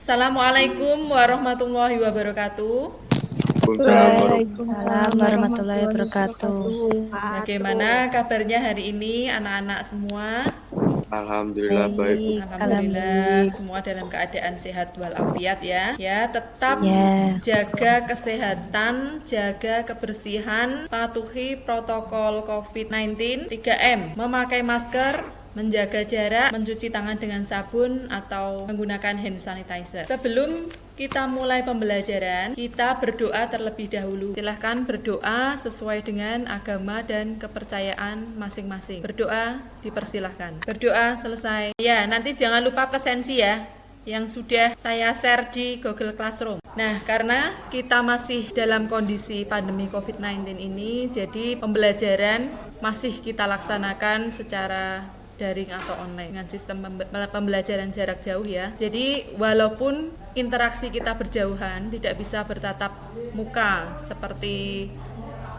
Assalamualaikum warahmatullahi wabarakatuh. Waalaikumsalam warahmatullahi wabarakatuh. Bagaimana kabarnya hari ini anak-anak semua? Alhamdulillah baik. Baik, Alhamdulillah alhamdulillah. semua dalam keadaan sehat walafiat ya. Ya, tetap Ya, jaga kesehatan, jaga kebersihan, patuhi protokol COVID-19 3M, memakai masker, menjaga jarak, mencuci tangan dengan sabun atau menggunakan hand sanitizer. Sebelum kita mulai pembelajaran, kita berdoa terlebih dahulu. Silahkan berdoa sesuai dengan agama dan kepercayaan masing-masing. Berdoa dipersilahkan. Berdoa selesai. Ya, nanti jangan lupa presensi ya, yang sudah saya share di Google Classroom. Nah, karena kita masih dalam kondisi pandemi COVID-19 ini, jadi pembelajaran masih kita laksanakan secara daring atau online dengan sistem pembelajaran jarak jauh ya. Jadi walaupun interaksi kita berjauhan, tidak bisa bertatap muka seperti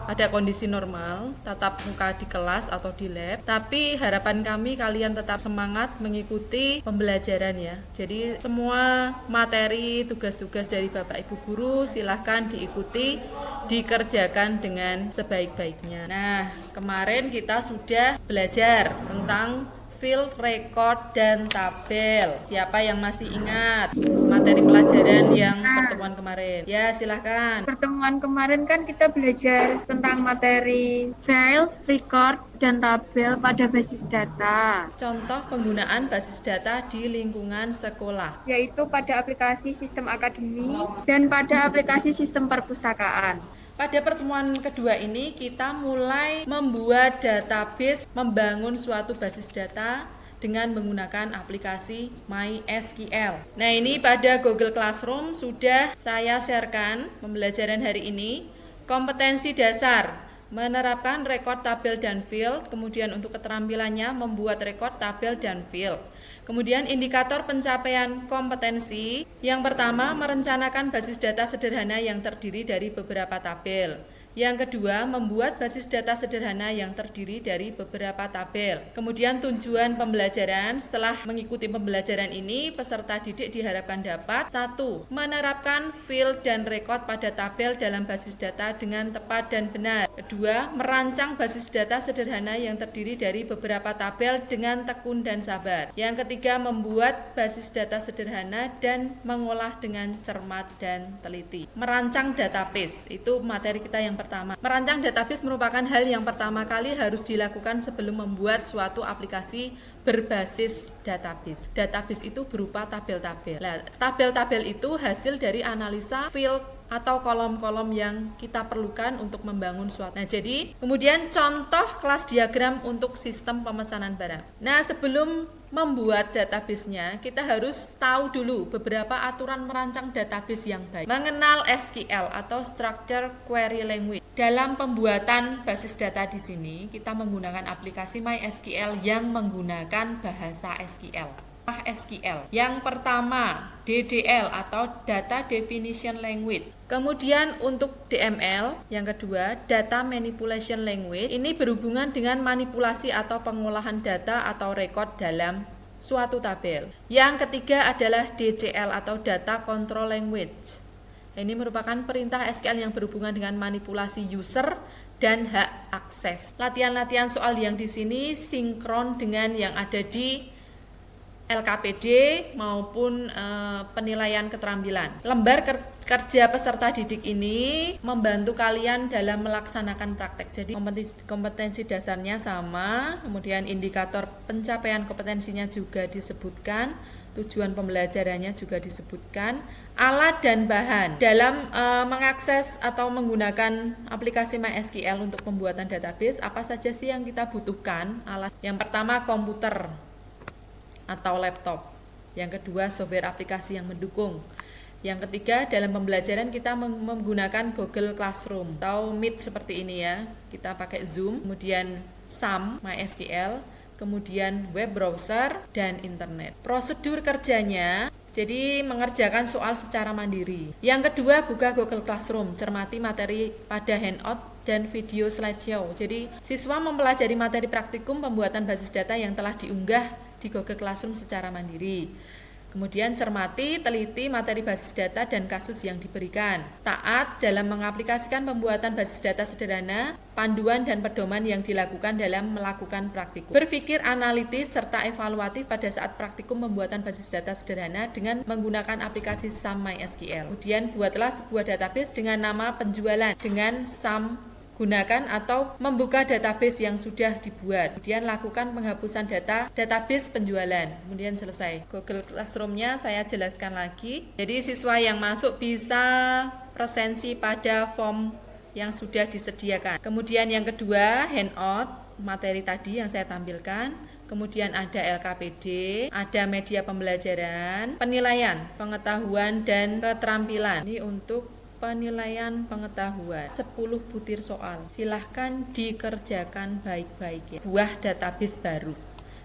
pada kondisi normal, tatap muka di kelas atau di lab, tapi harapan kami kalian tetap semangat mengikuti pembelajaran ya. Jadi semua materi, tugas-tugas dari Bapak Ibu Guru silahkan diikuti, dikerjakan dengan sebaik-baiknya. Nah, kemarin kita sudah belajar tentang field, record, dan tabel. Siapa yang masih ingat materi pelajaran yang pertemuan kemarin? Ya, silahkan. Pertemuan kemarin kan kita belajar tentang materi files, record, dan tabel pada basis data, Contoh penggunaan basis data di lingkungan sekolah. yaitu pada aplikasi sistem akademik dan pada aplikasi sistem perpustakaan. Pada pertemuan kedua ini kita mulai membuat database, membangun suatu basis data dengan menggunakan aplikasi MySQL. Nah, ini pada Google Classroom sudah saya sharekan pembelajaran hari ini. Kompetensi dasar menerapkan rekod tabel dan field, kemudian untuk keterampilannya membuat rekod tabel dan field. Kemudian indikator pencapaian kompetensi, yang pertama merencanakan basis data sederhana yang terdiri dari beberapa tabel. Yang kedua, membuat basis data sederhana yang terdiri dari beberapa tabel. Kemudian tujuan pembelajaran, setelah mengikuti pembelajaran ini, peserta didik diharapkan dapat 1. Menerapkan field dan record pada tabel dalam basis data dengan tepat dan benar. Kedua, merancang basis data sederhana yang terdiri dari beberapa tabel dengan tekun dan sabar. Yang ketiga, membuat basis data sederhana dan mengolah dengan cermat dan teliti. Merancang database, itu materi kita yang pertama. Merancang database merupakan hal yang pertama kali harus dilakukan sebelum membuat suatu aplikasi berbasis database. Database itu berupa tabel-tabel. Nah, tabel-tabel itu hasil dari analisa field atau kolom-kolom yang kita perlukan untuk membangun suatu. Nah, jadi kemudian contoh kelas diagram untuk sistem pemesanan barang. Nah, sebelum membuat database-nya, kita harus tahu dulu beberapa aturan merancang database yang baik. Mengenal SQL atau Structure Query Language. Dalam pembuatan basis data di sini, kita menggunakan aplikasi MySQL yang menggunakan bahasa SQL. SQL. Yang pertama, DDL atau Data Definition Language. Kemudian untuk DML, yang kedua, Data Manipulation Language. Ini berhubungan dengan manipulasi atau pengolahan data atau rekod dalam suatu tabel. Yang ketiga adalah DCL atau Data Control Language. Ini merupakan perintah SQL yang berhubungan dengan manipulasi user dan hak akses. Latihan-latihan soal yang di sini sinkron dengan yang ada di LKPD maupun penilaian keterampilan. Lembar kerja peserta didik ini membantu kalian dalam melaksanakan praktek. Jadi kompetensi dasarnya sama, kemudian indikator pencapaian kompetensinya juga disebutkan, tujuan pembelajarannya juga disebutkan, alat dan bahan. Dalam mengakses atau menggunakan aplikasi MySQL untuk pembuatan database, apa saja sih yang kita butuhkan? Alat yang pertama komputer atau laptop. Yang kedua, software aplikasi yang mendukung. Yang ketiga, dalam pembelajaran kita menggunakan Google Classroom atau Meet seperti ini ya. Kita pakai Zoom, kemudian SAM, MySQL, kemudian web browser, dan internet. Prosedur kerjanya, jadi mengerjakan soal secara mandiri. Yang kedua, buka Google Classroom, cermati materi pada handout dan video slideshow. Jadi, siswa mempelajari materi praktikum pembuatan basis data yang telah diunggah di Google Classroom secara mandiri. Kemudian cermati, teliti materi basis data dan kasus yang diberikan. Taat dalam mengaplikasikan pembuatan basis data sederhana, panduan dan pedoman yang dilakukan dalam melakukan praktikum. Berpikir analitis serta evaluatif pada saat praktikum pembuatan basis data sederhana dengan menggunakan aplikasi SAM MySQL. Kemudian buatlah sebuah database dengan nama penjualan dengan SAM gunakan atau membuka database yang sudah dibuat. Kemudian lakukan penghapusan database penjualan. Kemudian selesai. Google Classroom-nya saya jelaskan lagi. Jadi siswa yang masuk bisa presensi pada form yang sudah disediakan. Kemudian yang kedua, handout materi tadi yang saya tampilkan. Kemudian ada LKPD, ada media pembelajaran, penilaian, pengetahuan dan keterampilan. Ini untuk penilaian pengetahuan 10 butir soal, silahkan dikerjakan baik-baik ya. Buah database baru.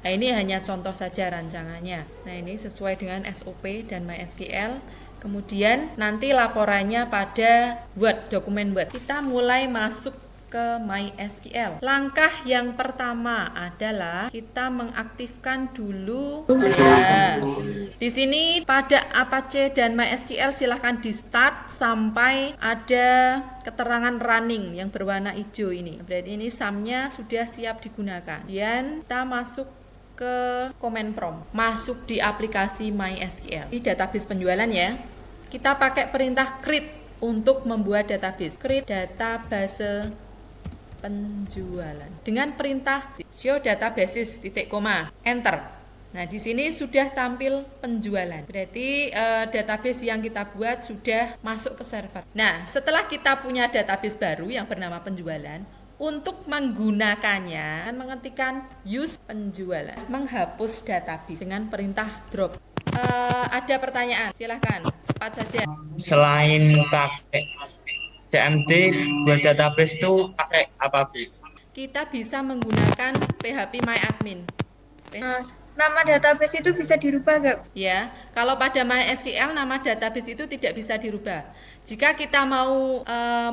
Nah ini hanya contoh saja rancangannya. Nah ini sesuai dengan SOP dan MySQL. Kemudian nanti laporannya pada Word, dokumen Word. Kita mulai masuk ke MySQL. Langkah yang pertama adalah kita mengaktifkan dulu ya. Di sini pada Apache dan MySQL silahkan di start sampai ada keterangan running yang berwarna hijau ini. Berarti ini SAM-nya sudah siap digunakan. Kemudian kita masuk ke command prompt, masuk di aplikasi MySQL. Ini database penjualan ya. Kita pakai perintah create untuk membuat database. Create database penjualan dengan perintah show databases titik koma enter. Nah di sini sudah tampil penjualan, berarti database yang kita buat sudah masuk ke server. Nah setelah kita punya database baru yang bernama penjualan, untuk menggunakannya mengetikkan use penjualan, menghapus database dengan perintah drop. Ada pertanyaan, silahkan cepat saja. Selain pakai CMD buat database itu pakai apa, Bu? Kita bisa menggunakan PHP MyAdmin. Nama database itu bisa dirubah nggak? Ya, kalau pada MySQL nama database itu tidak bisa dirubah. Jika kita mau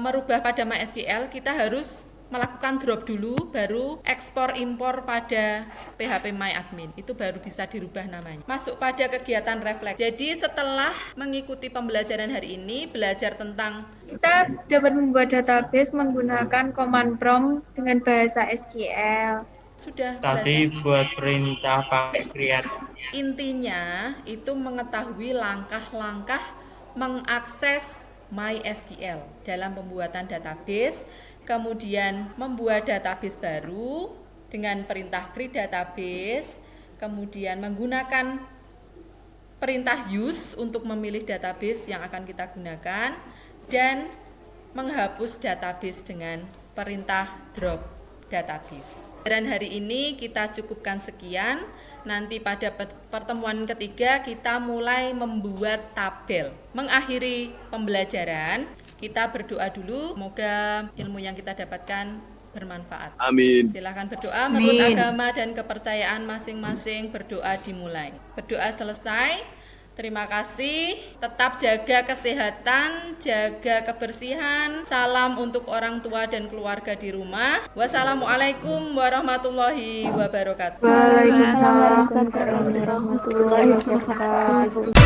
merubah pada MySQL, kita harus melakukan drop dulu, baru ekspor impor pada PHP MyAdmin. Itu baru bisa dirubah namanya. Masuk pada kegiatan refleks. Jadi setelah mengikuti pembelajaran hari ini, belajar tentang Kita dapat membuat database menggunakan command prompt dengan bahasa SQL. sudah Tadi belajar. buat perintah pakai create. Intinya itu mengetahui langkah-langkah mengakses MySQL dalam pembuatan database, kemudian membuat database baru dengan perintah create database, kemudian menggunakan perintah use untuk memilih database yang akan kita gunakan, dan menghapus database dengan perintah drop database. Dan hari ini kita cukupkan sekian. Nanti pada pertemuan ketiga kita mulai membuat tabel. Mengakhiri pembelajaran, kita berdoa dulu. Semoga ilmu yang kita dapatkan bermanfaat. Amin. Silakan berdoa menurut agama dan kepercayaan masing-masing. Berdoa dimulai. Berdoa selesai. Terima kasih, tetap jaga kesehatan, jaga kebersihan. Salam untuk orang tua dan keluarga di rumah. Wassalamualaikum warahmatullahi wabarakatuh. Waalaikumsalam warahmatullahi wabarakatuh.